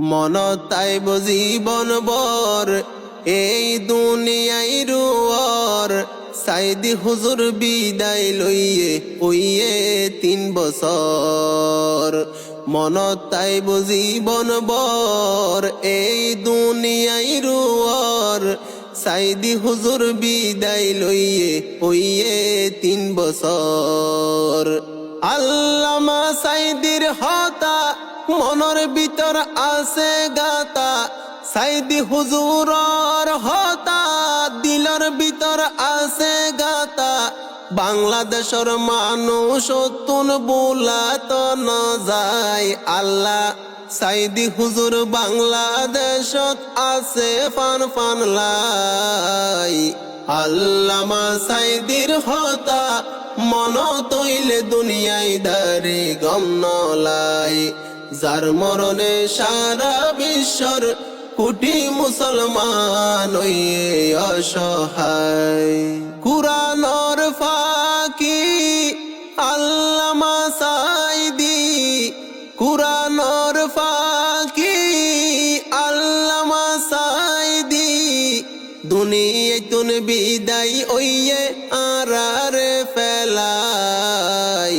মনতাইব জীবন বর এই দুনিয়ায় রুয়ার সাইদি হুজুর বিদায় লইয়ে ওইয়ে 3 বছর। মনতাইব জীবন বর এই দুনিয়ায় রুয়ার সাইদি হুজুর বিদায় লইয়ে ওইয়ে 3 বছর। আল্লামা সাইদির হতা মনের ভিতর আছে গাতা, সাইদি হুজুরর হতা দিলর ভিতর আছে গাতা। বাংলাদেশের মানুষ তুন বুলাত না যায় আল্লাহ, সাইদি হুজুর বাংলাদেশত আছে ফান ফান লাই। আল্লামা সাইদির হতা মন তৈলে দুনিয়ায় দারে গম নলাই, যার মরণে সারা বিশ্বর কোটি মুসলমান হইয়ে অসহায়। কুরআনের ফাঁকি আল্লামা সাইদি, কুরআনের ফাঁকি আল্লামা সাইদি, দুনিয়ায় তুন বিদায় ওইয়ে আরারে ফেলাই।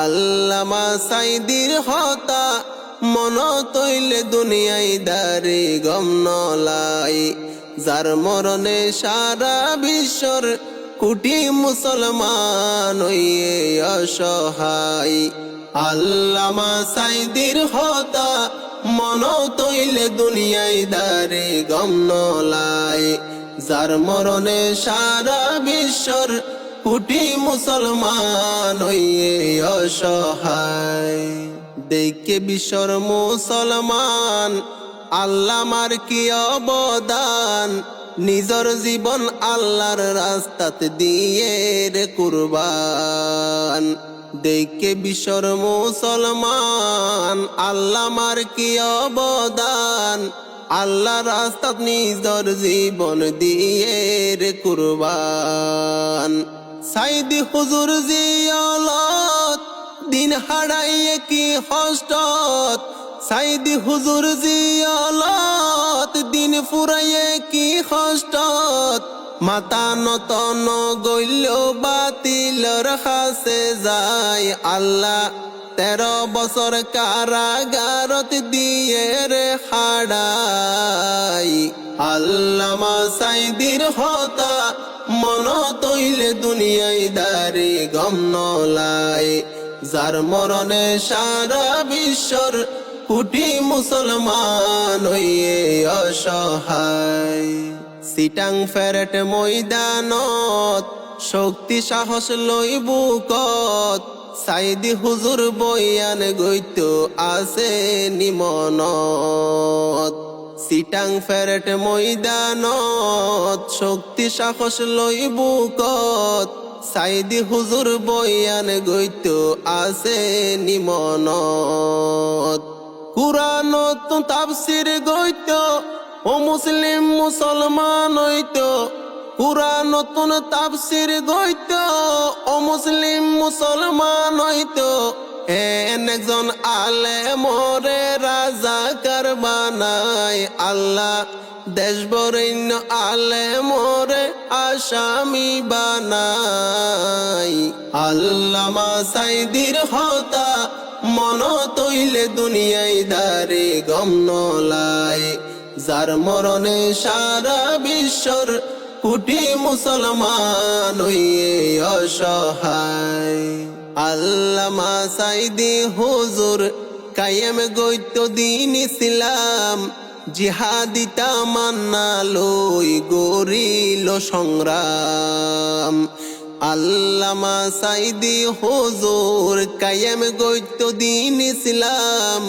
আল্লামা সাইদির হতা মন তৈলে দুনিয়ায় দারে গম নলাই, যার মরণে সারা বিশ্বর কোটি মুসলমান হইয়ে অসহায়। আল্লামা সাইদির হতা মন তৈলে দুনিয়ায় দারে গম নলাই, যার মরণে সারা বিশ্বর কোটি মুসলমান হইয়ে অসহায়। দেখে বিশ্বর মুসলমান আল্লামার কি অবদান, নিজর জীবন আল্লাহর রাস্তাত দিয়ে রে কুরবান। দেখে বিশ্বর মুসলমান আল্লামার কি অবদান, আল্লাহর রাস্তাত নিজর জীবন দিয়ে রে কুরবান। সাইদি হুজুর জিয়ালত দিন হারাইয়ে কি হষ্টত, সাইদি হুজুর জিয়ালত দিন ফুরাইয়ে কি হষ্টত। মাতা নত ন গইল বাতিলর হাসে যায় আল্লাহ, 13 বছর কারাগারত দিয়ে রে হাড়াই। আল্লামা সাইদির হতা মন তৈলে দুনিয়ায় দারে গম নলাই, যার মরণে সারা বিশ্বর কোটি মুসলমান হইয়ে অসহায়। সিটাং ফেরেট ময়দানত শক্তি সাহস লই বুকত, সাইদি হুজুর বয়ান গইত আছে নিমনত। সিটাং ফেরেট ময়দানত শক্তি সাহস লই বুকত, সাইদি হুজুর বয়ান গইত আছে নিমনত। কুরআনত তাফসীর গইত ও মুসলিম মুসলমান হইত, কুরআনত তাফসীর গইত ও মুসলিম মুসলমান হইত। একজন আলেমরে রাজাকার বানায় আল্লাহ, দেশ বরেণ্য আলেমরে আসামি বানাই। আল্লামা সাইদির হতা মন তৈলে দুনিয়ায় দারে গম নলাই, যার মরণে সারা বিশ্বর কোটি মুসলমান হইয়ে অসহায়। আল্লামা সাইদি হুজুর কায়েম গইত দিন ইসলাম, জিহাদি তামান্না লই গরিল সংগ্রাম। আল্লামা সাইদি হুজুর কায়েম গইত দিন ইসলাম,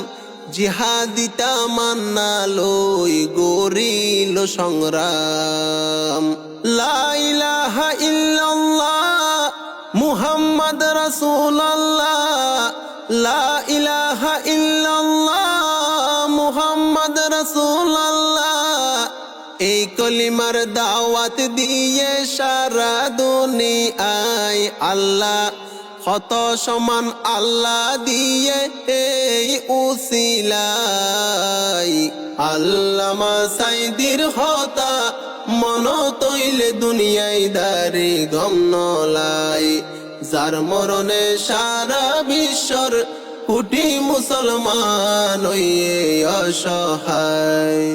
জিহাদি তামান্না লই গরিল সংগ্রাম। লা ইলাহা ইল্লাল্লাহ মুহাম্মদ রাসূলুল্লাহ, লা ইলাহা ইল্লাল্লাহ মুহাম্মদ রাসূলুল্লাহ। এই কলিমার দাওয়াত দিয়ে সারা দুনিয়ায় আল্লাহ কত সমান আল্লাহ দিয়ে এই উসিলাই আল্লামা সাইদির হতা মন তৈলে দুনিয়ায় দারি গম নলাই যার মরণে সারা বিশ্বর কোটি মুসলমান হইয়ে অসহায়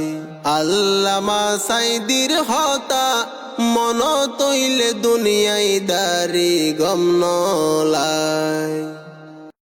আল্লামা সাইদির হতা মন তৈলে দুনিয়ায় দারি গম নলাই